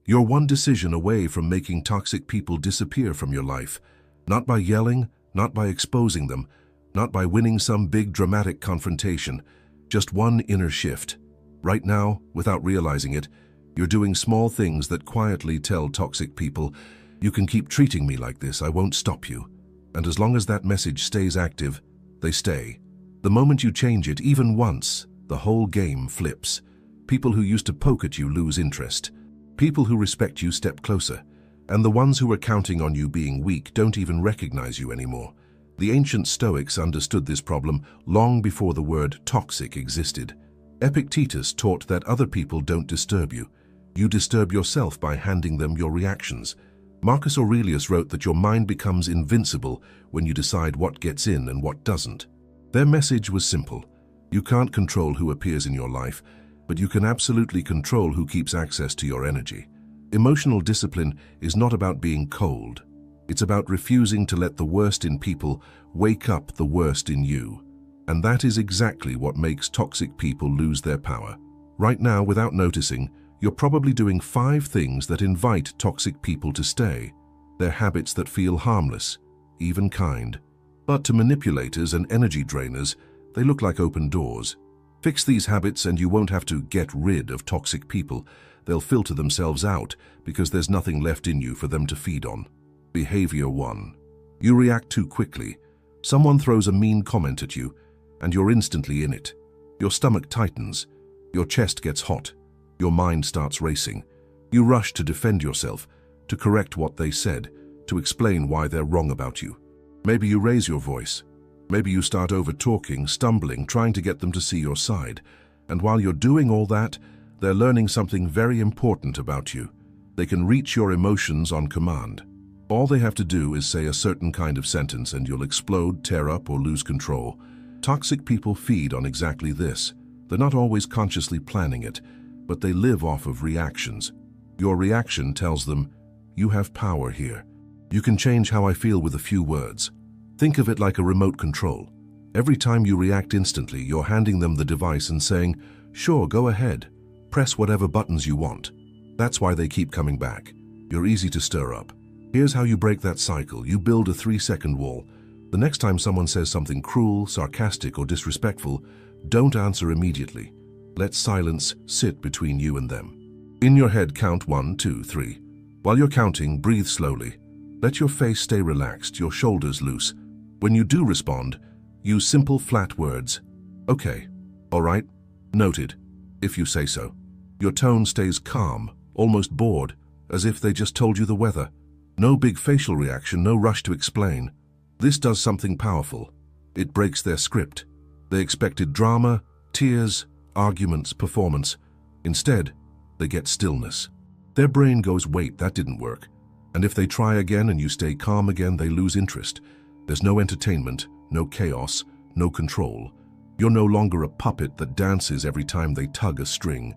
You're one decision away from making toxic people disappear from your life. Not by yelling, not by exposing them, not by winning some big dramatic confrontation. Just one inner shift. Right now, without realizing it, you're doing small things that quietly tell toxic people, you can keep treating me like this, I won't stop you. And as long as that message stays active, they stay. The moment you change it, even once, the whole game flips. People who used to poke at you lose interest. People who respect you step closer. And the ones who are counting on you being weak don't even recognize you anymore. The ancient Stoics understood this problem long before the word toxic existed. Epictetus taught that other people don't disturb you. You disturb yourself by handing them your reactions. Marcus Aurelius wrote that your mind becomes invincible when you decide what gets in and what doesn't. Their message was simple. You can't control who appears in your life, but you can absolutely control who keeps access to your energy. Emotional discipline is not about being cold. It's about refusing to let the worst in people wake up the worst in you. And that is exactly what makes toxic people lose their power. Right now, without noticing, you're probably doing 5 things that invite toxic people to stay. They're habits that feel harmless, even kind. But to manipulators and energy drainers, they look like open doors. Fix these habits and you won't have to get rid of toxic people. They'll filter themselves out because there's nothing left in you for them to feed on. Behavior 1. You react too quickly. Someone throws a mean comment at you, and you're instantly in it. Your stomach tightens. Your chest gets hot. Your mind starts racing. You rush to defend yourself, to correct what they said, to explain why they're wrong about you. Maybe you raise your voice. Maybe you start over-talking, stumbling, trying to get them to see your side. And while you're doing all that, they're learning something very important about you. They can reach your emotions on command. All they have to do is say a certain kind of sentence and you'll explode, tear up, or lose control. Toxic people feed on exactly this. They're not always consciously planning it, but they live off of reactions. Your reaction tells them, you have power here. You can change how I feel with a few words. Think of it like a remote control. Every time you react instantly, you're handing them the device and saying, sure, go ahead. Press whatever buttons you want. That's why they keep coming back. You're easy to stir up. Here's how you break that cycle. You build a 3-second wall. The next time someone says something cruel, sarcastic, or disrespectful, don't answer immediately. Let silence sit between you and them. In your head, count 1, 2, 3. While you're counting, breathe slowly. Let your face stay relaxed, your shoulders loose. When you do respond, use simple, flat words. Okay, all right, noted, if you say so. Your tone stays calm, almost bored, as if they just told you the weather. No big facial reaction, no rush to explain. This does something powerful. It breaks their script. They expected drama, tears, arguments, performance. Instead, they get stillness. Their brain goes, wait, that didn't work. And if they try again and you stay calm again, they lose interest. There's no entertainment, no chaos, no control. You're no longer a puppet that dances every time they tug a string.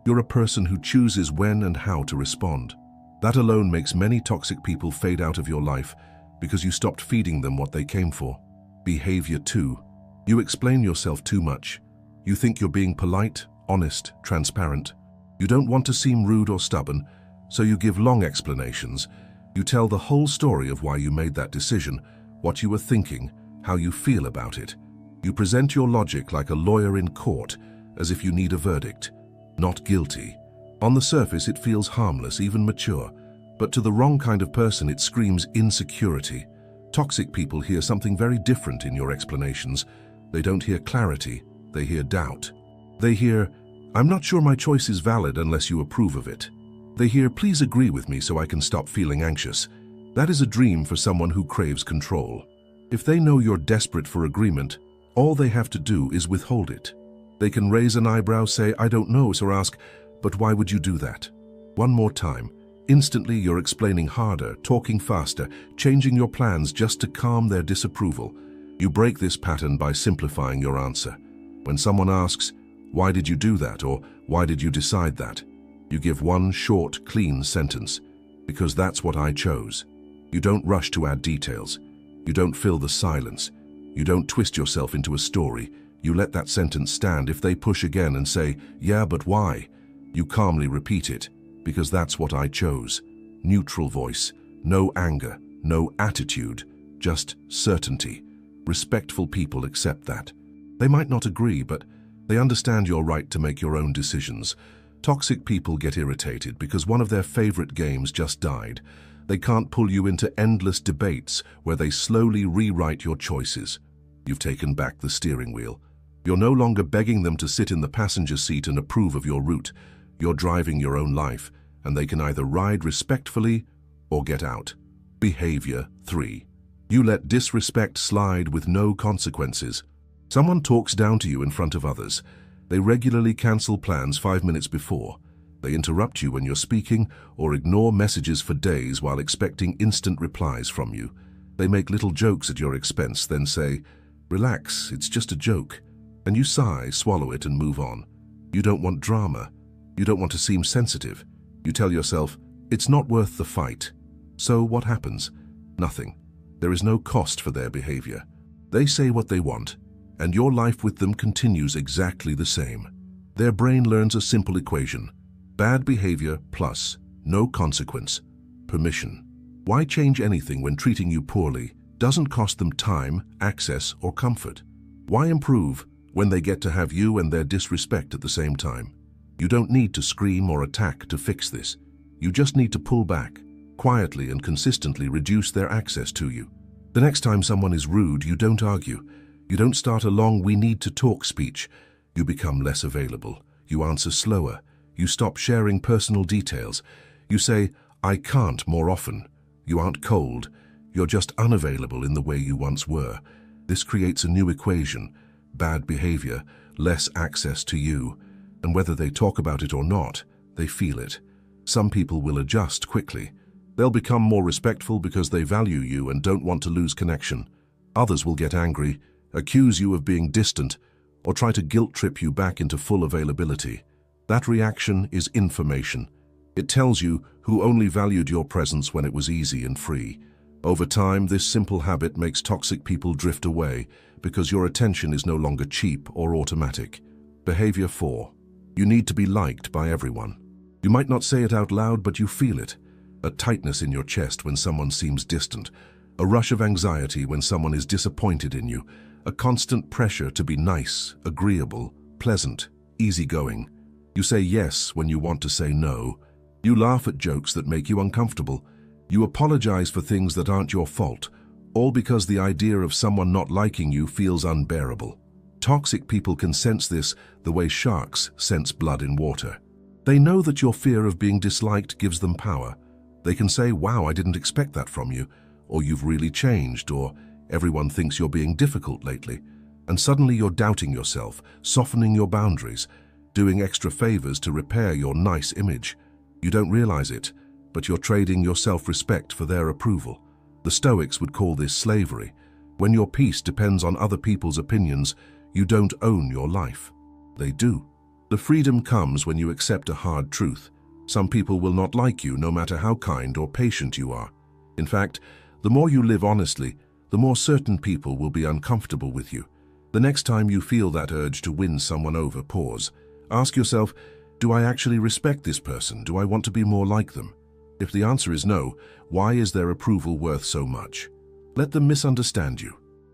You're a person who chooses when and how to respond. That alone makes many toxic people fade out of your life because you stopped feeding them what they came for. Behavior 2. You explain yourself too much. You think you're being polite, honest, transparent. You don't want to seem rude or stubborn, so you give long explanations. You tell the whole story of why you made that decision, what you were thinking, how you feel about it. You present your logic like a lawyer in court, as if you need a verdict. Not guilty. On the surface, it feels harmless, even mature, but to the wrong kind of person, it screams insecurity. Toxic people hear something very different in your explanations. They don't hear clarity, they hear doubt. They hear, I'm not sure my choice is valid unless you approve of it. They hear, please agree with me so I can stop feeling anxious. That is a dream for someone who craves control. If they know you're desperate for agreement, all they have to do is withhold it. They can raise an eyebrow, say, I don't know, or ask, but why would you do that? One more time. Instantly, you're explaining harder, talking faster, changing your plans just to calm their disapproval. You break this pattern by simplifying your answer. When someone asks, why did you do that, or why did you decide that? You give one short, clean sentence, because that's what I chose. You don't rush to add details. You don't fill the silence. You don't twist yourself into a story. You let that sentence stand. If they push again and say, yeah, but why? You calmly repeat it. because that's what I chose. Neutral voice, no anger, no attitude, just certainty. Respectful people accept that. They might not agree, but they understand your right to make your own decisions. Toxic people get irritated because one of their favorite games just died. They can't pull you into endless debates where they slowly rewrite your choices. You've taken back the steering wheel. You're no longer begging them to sit in the passenger seat and approve of your route. You're driving your own life, and they can either ride respectfully or get out. Behavior 3. You let disrespect slide with no consequences. Someone talks down to you in front of others. They regularly cancel plans 5 minutes before. They interrupt you when you're speaking or ignore messages for days while expecting instant replies from you. They make little jokes at your expense, then say, "Relax, it's just a joke." And you sigh, swallow it, and move on. You don't want drama. You don't want to seem sensitive. You tell yourself, it's not worth the fight. So what happens? Nothing. There is no cost for their behavior. They say what they want, and your life with them continues exactly the same. Their brain learns a simple equation: bad behavior plus no consequence, permission. Why change anything when treating you poorly doesn't cost them time, access, or comfort? Why improve when they get to have you and their disrespect at the same time? You don't need to scream or attack to fix this. You just need to pull back, quietly and consistently reduce their access to you. The next time someone is rude, you don't argue. You don't start a long "we need to talk" speech. You become less available. You answer slower. You stop sharing personal details. You say, "I can't" more often. You aren't cold. You're just unavailable in the way you once were. This creates a new equation: bad behavior, less access to you. And whether they talk about it or not, they feel it. Some people will adjust quickly. They'll become more respectful because they value you and don't want to lose connection. Others will get angry, accuse you of being distant, or try to guilt-trip you back into full availability. That reaction is information. It tells you who only valued your presence when it was easy and free. Over time, this simple habit makes toxic people drift away because your attention is no longer cheap or automatic. Behavior 4. You need to be liked by everyone. You might not say it out loud, but you feel it. A tightness in your chest when someone seems distant. A rush of anxiety when someone is disappointed in you. A constant pressure to be nice, agreeable, pleasant, easygoing. You say yes when you want to say no. You laugh at jokes that make you uncomfortable. You apologize for things that aren't your fault, all because the idea of someone not liking you feels unbearable. Toxic people can sense this the way sharks sense blood in water. They know that your fear of being disliked gives them power. They can say, "Wow, I didn't expect that from you," or "You've really changed," or "Everyone thinks you're being difficult lately." And suddenly you're doubting yourself, softening your boundaries, doing extra favors to repair your nice image. You don't realize it, but you're trading your self-respect for their approval. The Stoics would call this slavery. When your peace depends on other people's opinions, you don't own your life. They do. The freedom comes when you accept a hard truth. Some people will not like you no matter how kind or patient you are. In fact, the more you live honestly, the more certain people will be uncomfortable with you. The next time you feel that urge to win someone over, pause. Ask yourself, do I actually respect this person? Do I want to be more like them? If the answer is no, why is their approval worth so much? Let them misunderstand you.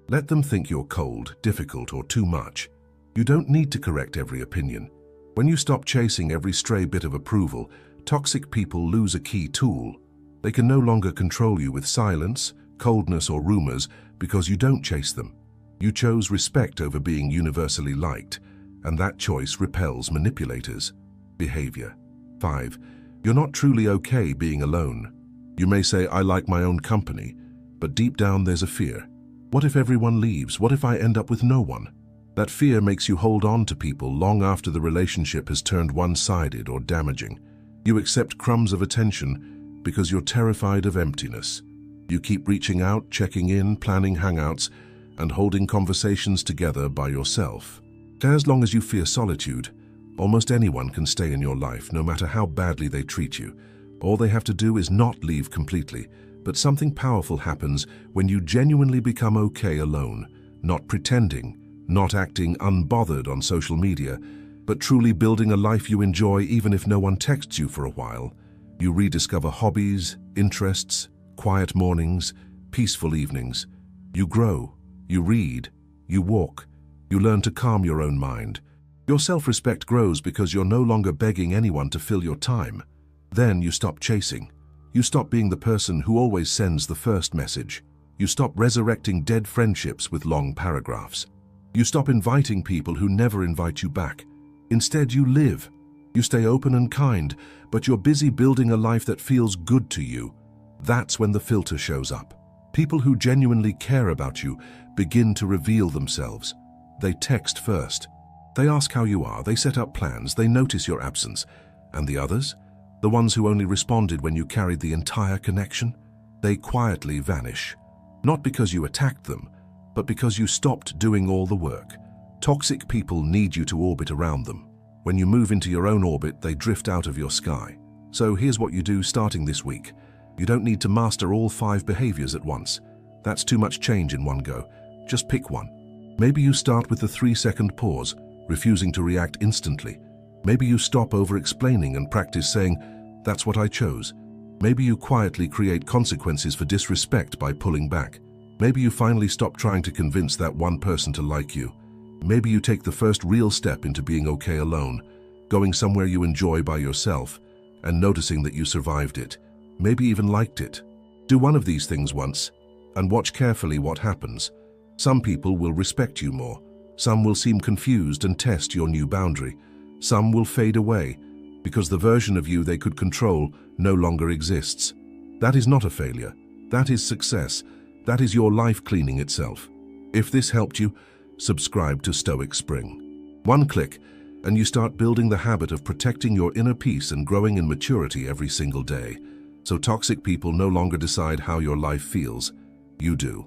Let them think you're cold, difficult, or too much. You don't need to correct every opinion. When you stop chasing every stray bit of approval, toxic people lose a key tool. They can no longer control you with silence, coldness, or rumors because you don't chase them. You chose respect over being universally liked, and that choice repels manipulators. Behavior 5. You're not truly okay being alone. You may say, "I like my own company," but deep down there's a fear. What if everyone leaves? What if I end up with no one? That fear makes you hold on to people long after the relationship has turned one-sided or damaging. You accept crumbs of attention because you're terrified of emptiness. You keep reaching out, checking in, planning hangouts, and holding conversations together by yourself. As long as you fear solitude, almost anyone can stay in your life, no matter how badly they treat you. All they have to do is not leave completely. But something powerful happens when you genuinely become okay alone, not pretending, not acting unbothered on social media, but truly building a life you enjoy even if no one texts you for a while. You rediscover hobbies, interests, quiet mornings, peaceful evenings. You grow, you read, you walk, you learn to calm your own mind. Your self-respect grows because you're no longer begging anyone to fill your time. Then you stop chasing. You stop being the person who always sends the first message. You stop resurrecting dead friendships with long paragraphs. You stop inviting people who never invite you back. Instead, you live. You stay open and kind, but you're busy building a life that feels good to you. That's when the filter shows up. People who genuinely care about you begin to reveal themselves. They text first. They ask how you are, they set up plans, they notice your absence. And the others? The ones who only responded when you carried the entire connection? They quietly vanish. Not because you attacked them, but because you stopped doing all the work. Toxic people need you to orbit around them. When you move into your own orbit, they drift out of your sky. So here's what you do starting this week. You don't need to master all 5 behaviors at once. That's too much change in one go. Just pick one. Maybe you start with the 3-second pause, refusing to react instantly. Maybe you stop over-explaining and practice saying, "That's what I chose." Maybe you quietly create consequences for disrespect by pulling back. Maybe you finally stop trying to convince that one person to like you. Maybe you take the first real step into being okay alone, going somewhere you enjoy by yourself, and noticing that you survived it, maybe even liked it. Do one of these things once, and watch carefully what happens. Some people will respect you more. Some will seem confused and test your new boundary. Some will fade away, because the version of you they could control no longer exists. That is not a failure. That is success. That is your life cleaning itself. If this helped you, subscribe to Stoic Spring. One click, and you start building the habit of protecting your inner peace and growing in maturity every single day. So toxic people no longer decide how your life feels. You do.